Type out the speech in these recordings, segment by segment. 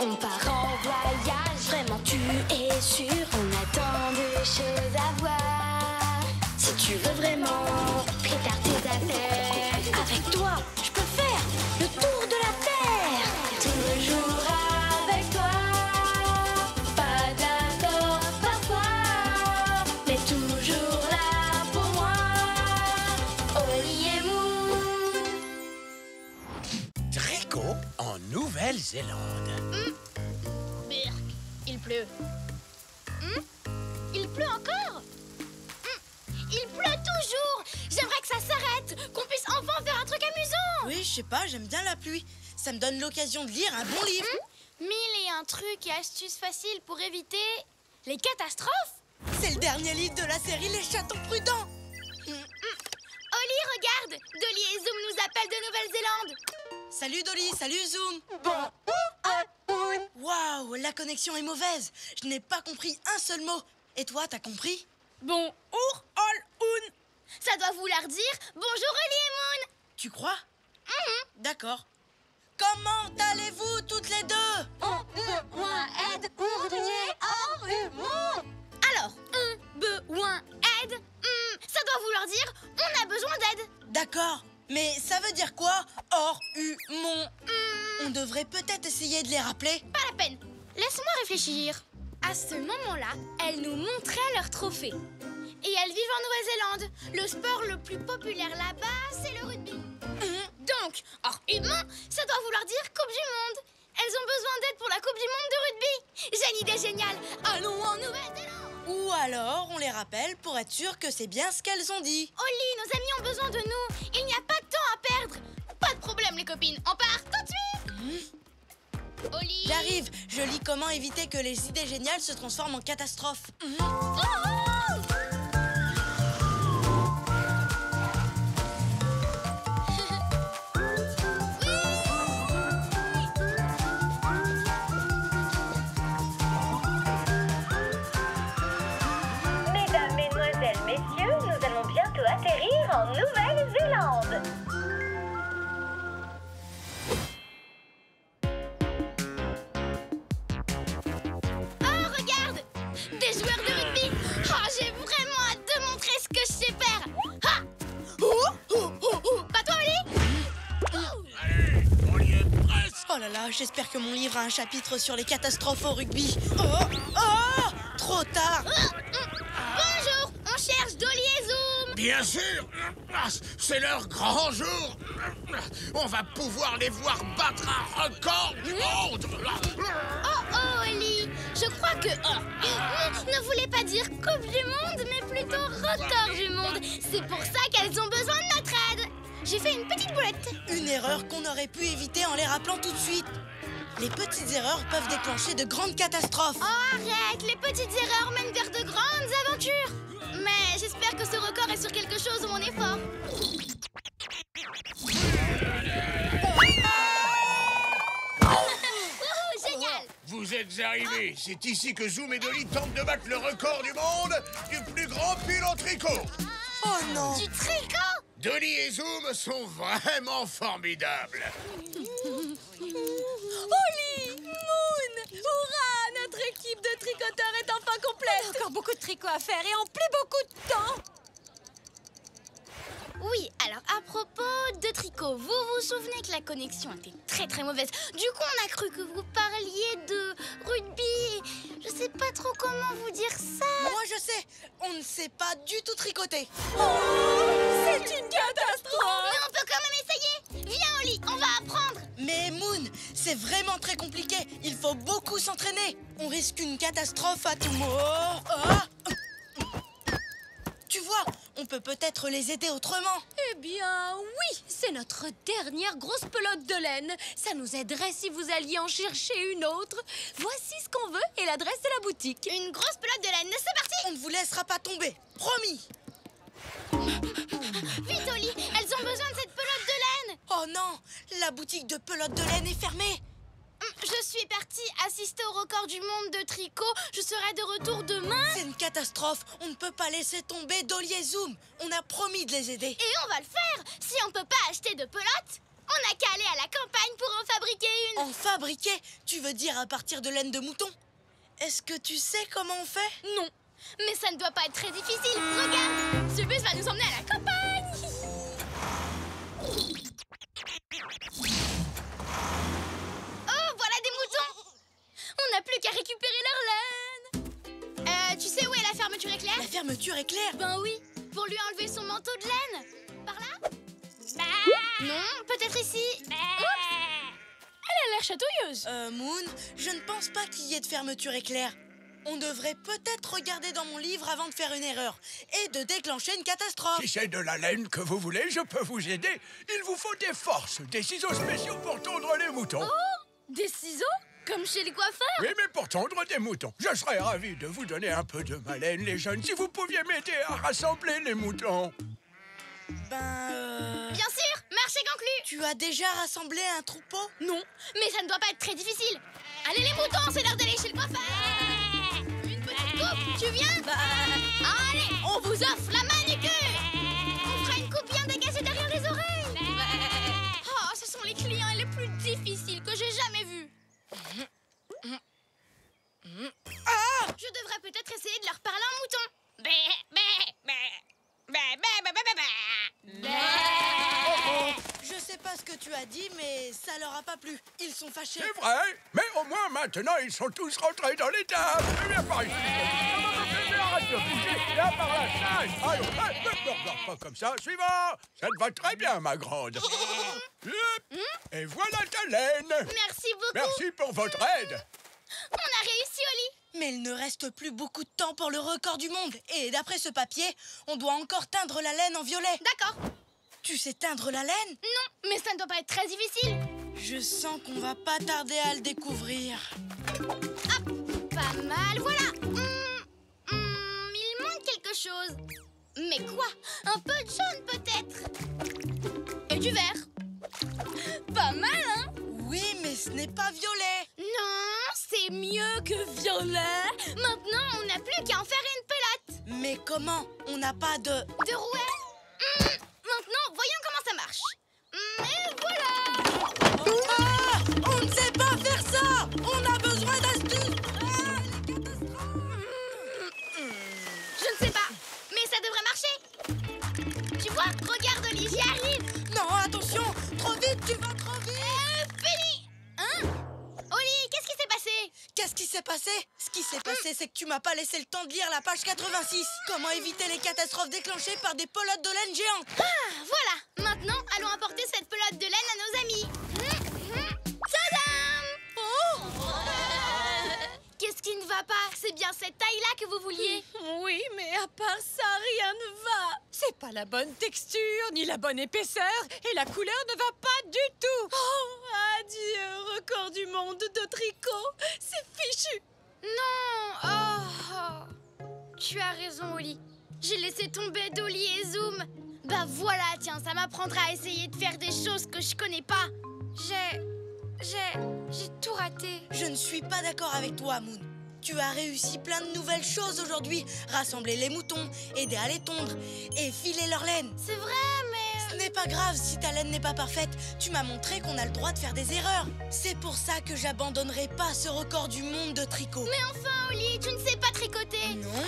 On part en voyage, vraiment tu es sûr. On a tant de choses à voir. Si tu veux vraiment, prépare tes affaires. Avec toi, je peux faire le tour de la terre. Toujours avec toi. Pas d'accord parfois, mais toujours là pour moi. Oli et Moon. Trico en Nouvelle-Zélande. Birk, il pleut. Il pleut encore. Il pleut toujours. J'aimerais que ça s'arrête, qu'on puisse enfin faire un truc amusant. Oui, je sais pas, j'aime bien la pluie. Ça me donne l'occasion de lire un bon livre. 1001 trucs et astuces faciles pour éviter les catastrophes. C'est le dernier livre de la série Les Chatons Prudents. Oli, regarde, Dolly et Zoom nous appellent de Nouvelle-Zélande. Salut Dolly, salut Zoom. Waouh, la connexion est mauvaise. Je n'ai pas compris un seul mot. Et toi, t'as compris? Bon, all-un. Ça doit vouloir dire bonjour Oli et Moon. Tu crois? D'accord. Comment allez-vous toutes les deux? Alors, besoin aide, ça doit vouloir dire on a besoin d'aide. D'accord. Mais ça veut dire quoi? Or, mon. On devrait peut-être essayer de les rappeler. Pas la peine. Laisse-moi réfléchir. À ce moment-là, elles nous montraient leurs trophées. Et elles vivent en Nouvelle-Zélande. Le sport le plus populaire là-bas, c'est le rugby. Donc, hors humain, ça doit vouloir dire Coupe du Monde. Elles ont besoin d'aide pour la Coupe du Monde de rugby. J'ai une idée géniale. Allons en Nouvelle-Zélande. Ou alors, on les rappelle pour être sûr que c'est bien ce qu'elles ont dit. Oli, nos amis ont besoin de nous. Il n'y a pas de temps à perdre. Pas de problème, les copines. On part tout de suite. Oli. J'arrive. Je lis comment éviter que les idées géniales se transforment en catastrophes. Mesdames, mesdemoiselles, messieurs, nous allons bientôt atterrir en Nouvelle-Zélande. Oh, regarde! Des joueurs de rugby! Oh, j'ai vraiment hâte de montrer ce que je sais faire! Ha! Pas toi, Oli? Allez, on y est presque. Oh là là, j'espère que mon livre a un chapitre sur les catastrophes au rugby. Oh, trop tard. Bonjour! On cherche Dolly et Zoom! Bien sûr, c'est leur grand jour. On va pouvoir les voir battre un record du monde. Oh, Oli! Je crois que ne voulait pas dire Coupe du Monde, mais plutôt record du monde. C'est pour ça qu'elles ont besoin de notre aide. J'ai fait une petite boulette. Une erreur qu'on aurait pu éviter en les rappelant tout de suite. Les petites erreurs peuvent déclencher de grandes catastrophes. Oh, arrête! Les petites erreurs mènent vers de grandes aventures. Mais j'espère que ce record est sur quelque chose où on est fort. Wouhou, génial! Vous êtes arrivés. C'est ici que Zoom et Dolly tentent de battre le record du monde du plus grand pull en tricot. Oh non. Du tricot! Dolly et Zoom sont vraiment formidables. Oli! Moon! Hurrah! Notre équipe de tricoteurs est enfin complète! Encore beaucoup de tricot à faire et en plus beaucoup de temps! Oui, alors à propos de tricot, vous vous souvenez que la connexion était très mauvaise. Du coup, on a cru que vous parliez de rugby. Je sais pas trop comment vous dire ça. Moi je sais, on ne sait pas du tout tricoter. C'est une catastrophe! Mais on peut quand même essayer. Viens, Oli, on va apprendre. Mais Moon, c'est vraiment très compliqué. Il faut beaucoup s'entraîner. On risque une catastrophe à tout moment. Tu vois, on peut peut-être les aider autrement. Eh bien, oui! C'est notre dernière grosse pelote de laine. Ça nous aiderait si vous alliez en chercher une autre. Voici ce qu'on veut et l'adresse de la boutique. Une grosse pelote de laine, c'est parti. On ne vous laissera pas tomber, promis. Vite, Oli, elles ont besoin de cette pelote de laine. Oh non, la boutique de pelote de laine est fermée. Je suis partie assister au record du monde de tricot. Je serai de retour demain. C'est une catastrophe. On ne peut pas laisser tomber Dolly et Zoom. On a promis de les aider. Et on va le faire. Si on peut pas acheter de pelote, on n'a qu'à aller à la campagne pour en fabriquer une. En fabriquer? Tu veux dire à partir de laine de mouton? Est-ce que tu sais comment on fait? Non, mais ça ne doit pas être très difficile. Regarde, ce bus va nous emmener à la campagne. Oh, voilà des moutons. On n'a plus qu'à récupérer leur laine. Tu sais où est la fermeture éclair? La fermeture éclair? Ben oui, pour lui enlever son manteau de laine. Par là? Non, peut-être ici. Elle a l'air chatouilleuse. Moon, je ne pense pas qu'il y ait de fermeture éclair. On devrait peut-être regarder dans mon livre avant de faire une erreur et de déclencher une catastrophe. Si c'est de la laine que vous voulez, je peux vous aider. Il vous faut des forces, des ciseaux spéciaux pour tondre les moutons. Oh, des ciseaux? Comme chez les coiffeurs? Oui, mais pour tondre des moutons. Je serais ravi de vous donner un peu de ma laine, les jeunes, si vous pouviez m'aider à rassembler les moutons. Bien sûr, marché conclu. Tu as déjà rassemblé un troupeau? Non, mais ça ne doit pas être très difficile. Allez les moutons, c'est l'heure d'aller chez le coiffeur. Une petite coupe, tu viens? Allez, on vous offre la manucure. On fera une coupe bien dégagée derrière les oreilles. Oh, ce sont les clients les plus difficiles que j'ai jamais vus. Je devrais peut-être essayer de leur parler en mouton. Je sais pas ce que tu as dit, mais ça leur a pas plu. Ils sont fâchés. C'est vrai, mais au moins maintenant, ils sont tous rentrés dans l'étable. Viens par ici. Arrête de bouger. Viens par la chaise. Allons, ne me regarde pas comme ça. Suivant. Ça te va très bien, ma grande. Et voilà ta laine. Merci beaucoup. Merci pour votre aide. On a réussi, Oli. Mais il ne reste plus beaucoup de temps pour le record du monde. Et d'après ce papier, on doit encore teindre la laine en violet. D'accord. Tu sais teindre la laine? Non, mais ça ne doit pas être très difficile. Je sens qu'on va pas tarder à le découvrir. Hop, pas mal, voilà. Il manque quelque chose. Mais quoi? Un peu de jaune peut-être? Et du vert. Pas mal, hein? Oui, mais ce n'est pas violet. Non, c'est mieux que violet. Maintenant, on n'a plus qu'à en faire une pelote. Mais comment? On n'a pas de... De rouet? Maintenant, voyons comment ça marche. Et voilà. Ah! On ne sait pas faire ça! On a besoin d'astuces! Ah, les catastrophes! Je ne sais pas, mais ça devrait marcher. Tu vois, regarde Oli, j'y arrive. Non, attention! Trop vite, tu vas trop vite! Fini. Hein? Oli, qu'est-ce qui s'est passé? Qu'est-ce qui s'est passé? Ce qui s'est passé, c'est que tu m'as pas laissé le temps de lire la page 86. Comment éviter les catastrophes déclenchées par des pelotes de laine géantes? Ah, voilà. Maintenant, allons apporter cette pelote de laine à nos amis. Tadam! Oh! Qu'est-ce qui ne va pas? C'est bien cette taille-là que vous vouliez? Oui, mais à part ça, rien ne va. C'est pas la bonne texture, ni la bonne épaisseur, et la couleur ne va pas du tout. Oh, adieu, record du monde de tricot. C'est fichu. Non! Oh! Tu as raison, Oli. J'ai laissé tomber Dolly et Zoom. Bah voilà, tiens, ça m'apprendra à essayer de faire des choses que je connais pas. J'ai tout raté. Je ne suis pas d'accord avec toi, Moon. Tu as réussi plein de nouvelles choses aujourd'hui. Rassembler les moutons, aider à les tondre et filer leur laine. C'est vrai, mais... Ce n'est pas grave si ta laine n'est pas parfaite. Tu m'as montré qu'on a le droit de faire des erreurs. C'est pour ça que j'abandonnerai pas ce record du monde de tricot. Mais enfin, Oli, tu ne sais pas tricoter. Non.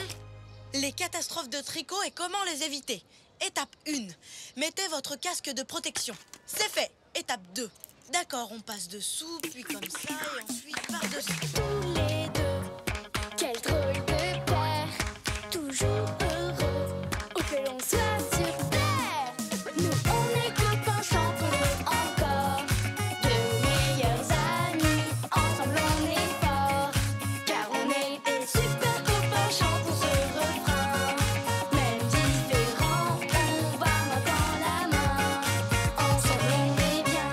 Les catastrophes de tricot et comment les éviter. Étape 1. Mettez votre casque de protection. C'est fait. Étape 2. D'accord, on passe dessous, puis comme ça, et ensuite par-dessus. Tous les deux, quel drôle de paire, toujours heureux, où que l'on soit sur terre. Nous on est copains, chantons-le encore, de meilleurs amis, ensemble on est forts, car on est des super copains, chantons ce refrain. Même différents, on va main dans la main, ensemble on est bien.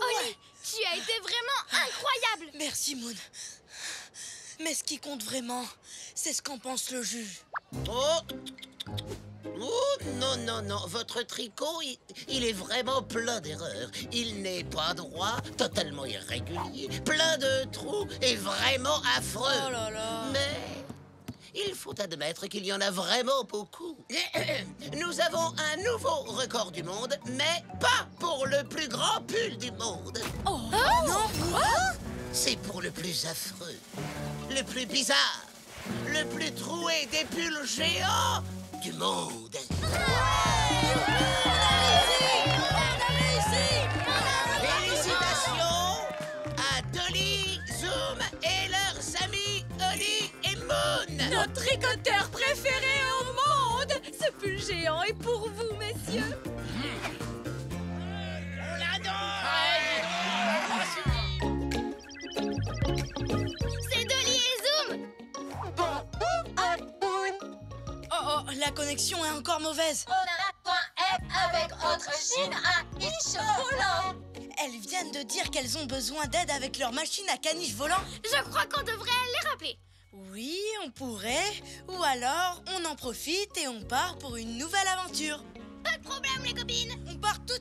Oli, tu as été vraiment incroyable. Merci, Moon. Mais ce qui compte vraiment, c'est ce qu'en pense le juge. Oh! Oh, non, non, non. Votre tricot, il est vraiment plein d'erreurs. Il n'est pas droit, totalement irrégulier, plein de trous et vraiment affreux. Oh là là. Mais Il faut admettre qu'il y en a vraiment beaucoup. Nous avons un nouveau record du monde, mais pas pour le plus grand pull du monde. Oh non! C'est pour le plus affreux, le plus bizarre, le plus troué des pulls géants du monde. Félicitations à Dolly, Zoom et leurs amis Oli et Moon. Notre tricoteur préféré au monde! Ce pull géant est pour vous, messieurs! C'est Dolly et Zoom. Oh, la connexion est encore mauvaise. On a un point F avec autre Chine à niche volant. Elles viennent de dire qu'elles ont besoin d'aide avec leur machine à caniche volant. Je crois qu'on devrait les rappeler. Oui, on pourrait. Ou alors, on en profite et on part pour une nouvelle aventure. Pas de problème, les copines. On part tout